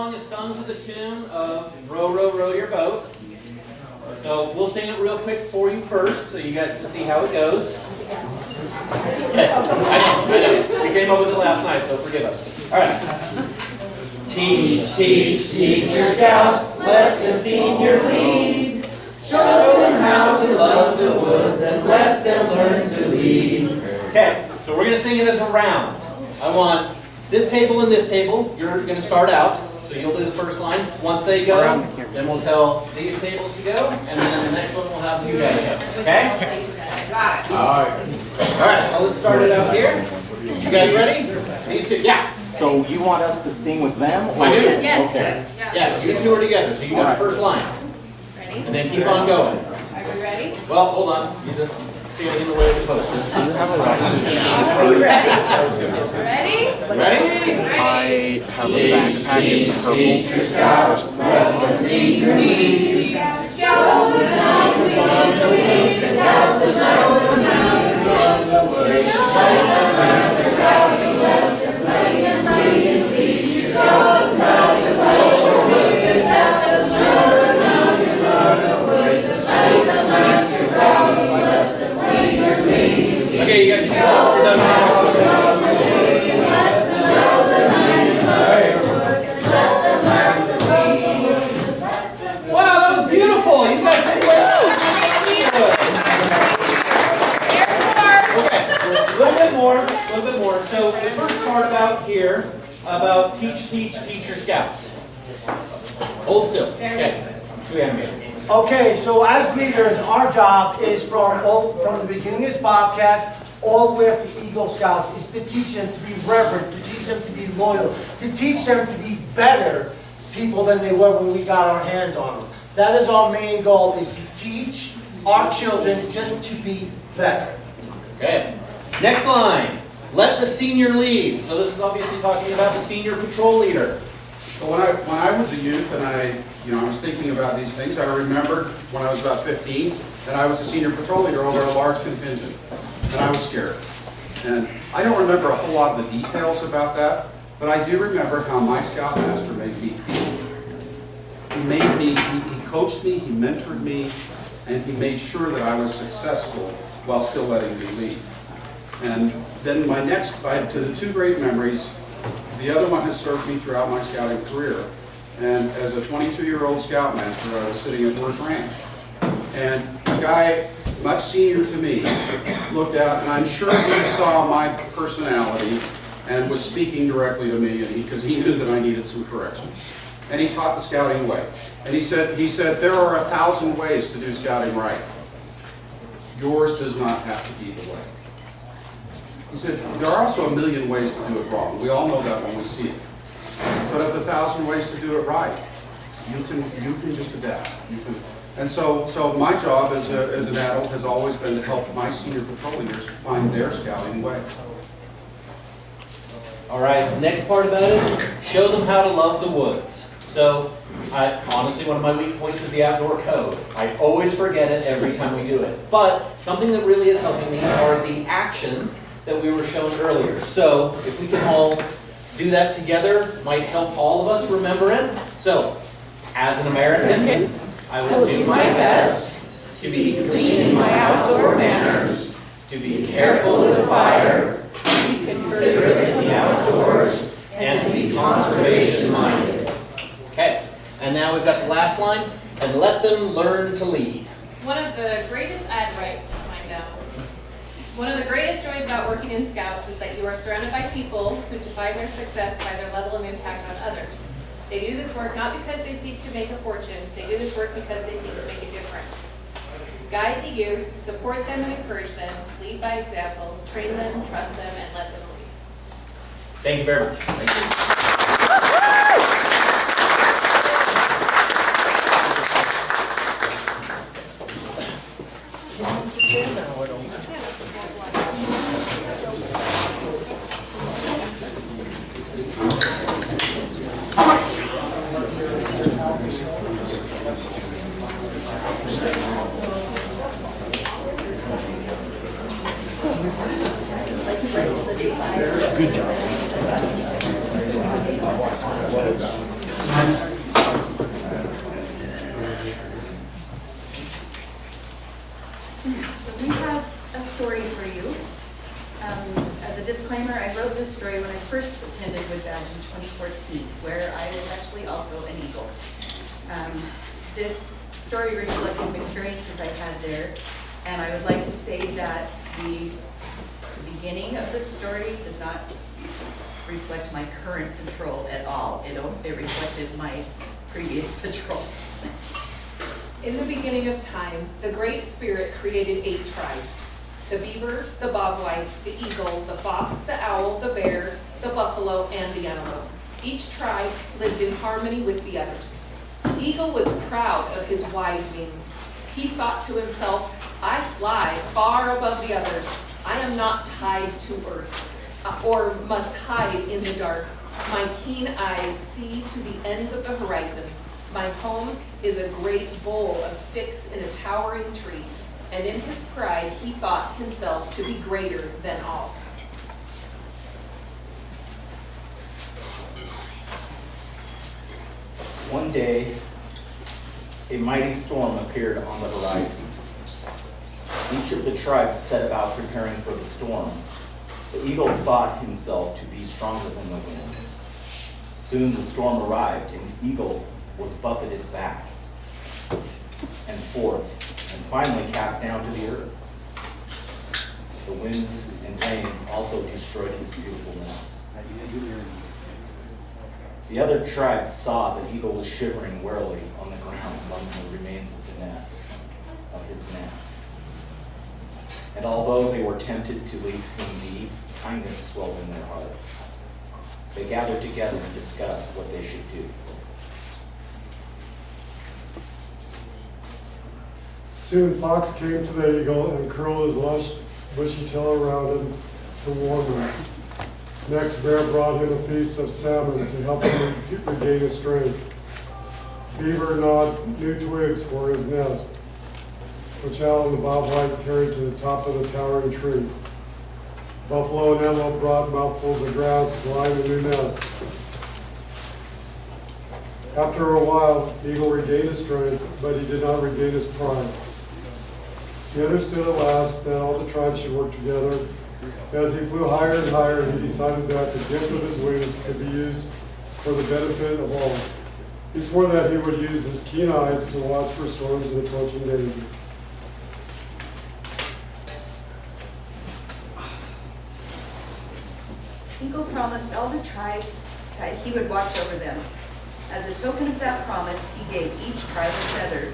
song is sung to the tune of Row, Row, Row Your Boat. So we'll sing it real quick for you first so you guys can see how it goes. Okay. I know. We came up with it last night, so forgive us. All right. Teach, teach, teach your scouts, let the senior lead. Show them how to love the woods and let them learn to lead. Okay, so we're going to sing it as a round. I want this table and this table. You're going to start out, so you'll do the first line. Once they go, then we'll tell these tables to go, and then the next one we'll have you guys go. Okay? Got it. All right, so let's start it out here. You guys ready? These two, yeah. So you want us to sing with them? Or? I do. Yes. Okay. Yes, you two are together, so you got the first line. Ready? And then keep on going. Are you ready? Well, hold on. He's standing in the way of the poster. Are you ready? Ready? Ready? I have a backpack. It's purple. Okay, you guys can go. We're done. Wow, that was beautiful. You guys did well. Okay, a little bit more. So the first part about here, about teach, teach, teach your scouts. Hold still. Okay, too animated. Okay, so as leaders, our job is from the beginning of this Bobcats all the way up to Eagle Scouts is to teach them to be reverent, to teach them to be loyal, to teach them to be better people than they were when we got our hands on them. That is our main goal, is to teach our children just to be better. Okay. Next line. Let the senior lead. So this is obviously talking about the senior patrol leader. Well, when I was a youth and I was thinking about these things, I remembered when I was about 15 that I was a senior patrol leader over a large contingent, and I was scared. And I don't remember a whole lot of the details about that, but I do remember how my scoutmaster made me feel. He coached me, he mentored me, and he made sure that I was successful while still letting me lead. And then to the two great memories. The other one has served me throughout my scouting career. And as a 22-year-old scoutmaster, I was sitting at Worth Ranch. And a guy much senior to me looked out, and I'm sure he saw my personality and was speaking directly to me because he knew that I needed some correction. And he taught the scouting way. And he said, there are 1,000 ways to do scouting right. Yours does not have to be the way. He said, there are also 1,000,000 ways to do it wrong. We all know that when we see it. But of the 1,000 ways to do it right, you can just adapt. And so my job as an adult has always been to help my senior patrol leaders find their scouting way. All right, next part about it, show them how to love the woods. So, honestly, one of my weak points is the outdoor code. I always forget it every time we do it. But something that really is helping me are the actions that we were shown earlier. So, if we can all do that together, might help all of us remember it. So, as an American, I will do my best to be clean in my outdoor manners, to be careful with the fire, to be considerate in the outdoors, and to be conservation-minded. Okay, and now we've got the last line, and let them learn to lead. One of the greatest One of the greatest joys about working in Scouts is that you are surrounded by people who define their success by their level of impact on others. They do this work not because they seek to make a fortune, they do this work because they seek to make a difference. Guide the youth, support them and encourage them, lead by example, train them, trust them, and let them lead. Thank you very much. Thank you. Good job. So we have a story for you. As a disclaimer, I wrote this story when I first attended Wood Badge in 2014, where I was actually also an Eagle. This story reflects some experiences I had there, and I would like to say that the beginning of this story does not reflect my current patrol at all. It reflected my previous patrol. In the beginning of time, the Great Spirit created 8 tribes: the beaver, the bobwhite, the eagle, the fox, the owl, the bear, the buffalo, and the antelope. Each tribe lived in harmony with the others. The eagle was proud of his wide wings. He thought to himself, "I fly far above the others. I am not tied to earth, or must hide in the dark. My keen eyes see to the ends of the horizon. My home is a great bowl of sticks in a towering tree." And in his pride, he thought himself to be greater than all. One day, a mighty storm appeared on the horizon. Each of the tribes set about preparing for the storm. The eagle thought himself to be stronger than the winds. Soon the storm arrived, and the eagle was buffeted back and forth, and finally cast down to the earth. The winds and rain also destroyed his beautiful nest. The other tribes saw that eagle was shivering wearily on the ground among the remains of his nest. And although they were tempted to leave him be, kindness swelled in their hearts. They gathered together and discussed what they should do. Soon Fox came to the eagle and curled his lush, bushy tail around him to warm him. Next, Bear brought him a piece of salmon to help him regain his strength. Beaver gnawed new twigs for his nest, which Owl and the bobwhite carried to the top of the towering tree. Buffalo and antelope brought mouthfuls of grass to line the new nest. After a while, Eagle regained his strength, but he did not regain his pride. He understood at last that all the tribes should work together. As he flew higher and higher, he decided that the gift of his wings could be used for the benefit of all. He swore that he would use his keen eyes to watch for storms and approaching danger. Eagle promised all the tribes that he would watch over them. As a token of that promise, he gave each tribe a feather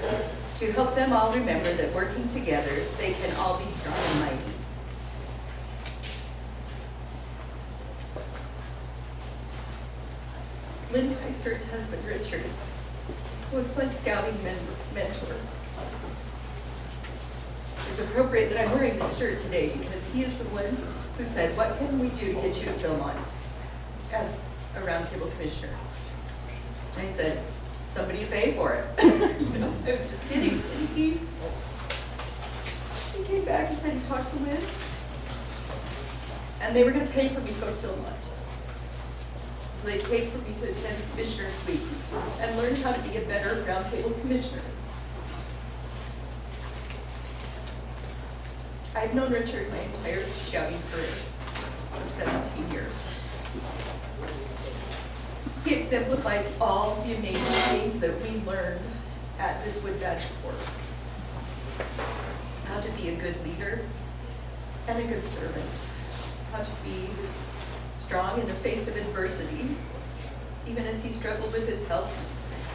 to help them all remember that working together, they can all be strong and mighty. Lynn Heister's husband, Richard, was my scouting mentor. It's appropriate that I'm wearing this shirt today because he is the one who said, "What can we do to get you to Philmont as a roundtable commissioner?" And I said, "Somebody to pay for it." I was just kidding. And he came back and said he talked to Lynn, and they were going to pay for me to go to Philmont. So they paid for me to attend Commissioner's Week and learn how to be a better roundtable commissioner. I've known Richard my entire scouting career, 17 years. He exemplifies all the amazing things that we learned at this Wood Badge course. How to be a good leader and a good servant. How to be strong in the face of adversity. Even as he struggled with his health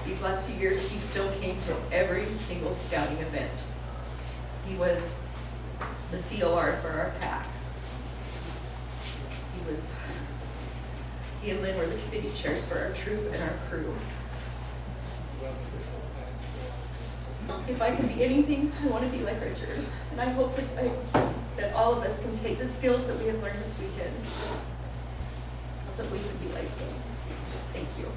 these last few years, he still came to every single scouting event. He was the COR for our pack. He and Lynn were the committee chairs for our troop and our crew. If I can be anything, I want to be like Richard. And I hope that all of us can take the skills that we have learned this weekend so that we can be like him. Thank you.